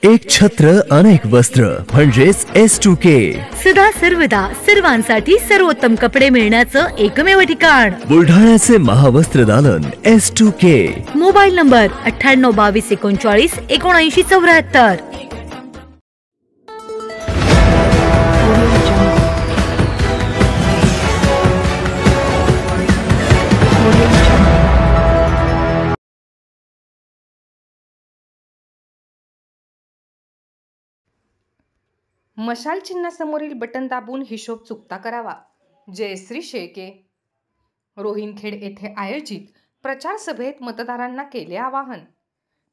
एक छत्र अनेक वस्त्र म्हणजेच S2K. सदा सर्वदा सर्वांसाठी सर्वोत्तम कपडे मिळण्याचं एकमेव ठिकाण बुलढाण्याचे महावस्त्र दालन S2K. Mobile number 9822397974. मशाल चिन्हासमोरील बटन दाबून हिशोब चुकता करावा. जयश्री शेळके. रोहिणखेड येथे आयोजित प्रचार सभेत मतदारांना केले आवाहन.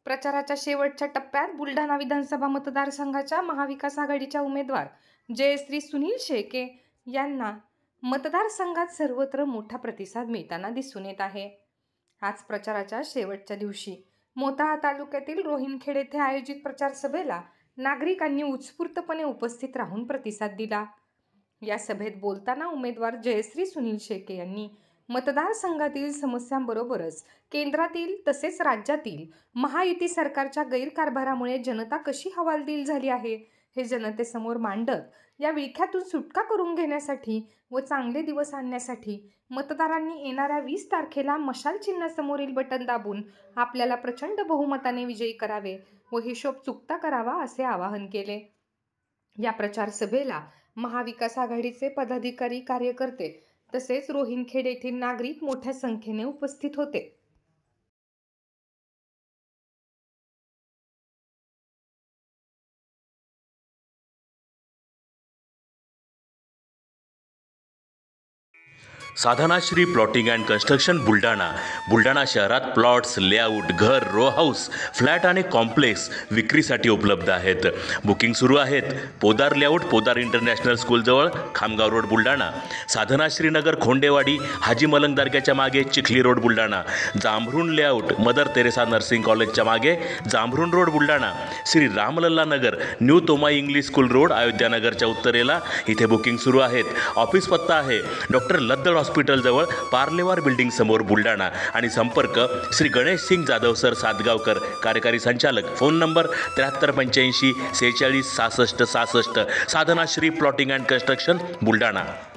प्रचाराच्या शेवटच्या टप्प्यात बुलढाणा विधानसभा मतदारसंघाच्या महाविकास आघाडीच्या उमेदवार जयश्री सुनील शेळके यांना मतदारसंघात सर्वत्र मोठा प्रतिसाद मिळताना दिसून येत आहे. आज प्रचाराच्या शेवटच्या दिवशी मोताळा तालुक्यातील रोहिणखेड येथे आयोजित प्रचार सभेला नागरिकांनी उत्स्फूर्तपणे उपस्थित राहून प्रतिसाद दिला. या सभेत बोलताना उमेदवार जयश्री सुनील शेळके यांनी मतदारसंघातील समस्यांबरोबरच केंद्रातील तसेच राज्यातील महायुती सरकारच्या गैरकारभारामुळे जनता कशी हवालदिल झाली आहे हे जनतेसमोर मांडत या विळख्यातून सुटका करून घेण्यासाठी व चांगले दिवस आणण्यासाठी मतदारांनी येणाऱ्या 20 तारखेला मशाल चिन्हासमोरील बटन दाबून आपल्याला प्रचंड बहुमताने विजयी करावे व हिशोब चुकता करावा असे आवाहन केले. या प्रचार सभेला महाविकास आघाडीचे पदाधिकारी, कार्यकर्ते तसेच रोहिणखेड येथील नागरिक मोठ्या संख्येने उपस्थित होते. Sadhanashri plotting and construction Buldhana शहरात प्लॉट्स, लेआउट, घर, रो हाऊस, फ्लॅट आणि कॉम्प्लेक्स विक्रीसाठी उपलब्ध आहेत. बुकिंग सुरू आहेत. पोदार लेआउट, पोदार इंटरनॅशनल स्कूलजवळ, खामगाव रोड, बुलढाणा. साधनाश्री नगर, खोंडेवाडी, हाजी मलंग दर्ग्याच्या मागे, Chikhli road, Buldhana. Jambhrun layout, mother Teresa nursing कॉलेजच्या मागे, Jambhrun road, Buldhana. Shri Ramlalla Nagar, new Tomai English school road, अयोध्यानगरच्या उत्तरेला. इथे बुकिंग सुरू आहेत. ऑफिस पत्ता आहे डॉक्टर लद्दड हॉस्पिटलजवळ, पार्लेवार बिल्डिंग समोर, बुलढाणा. आणि संपर्क श्री गणेश सिंग जाधव सर सातगावकर, कार्यकारी संचालक. Phone number 7385 46 66 66. Sadhanashri plotting and construction Buldhana.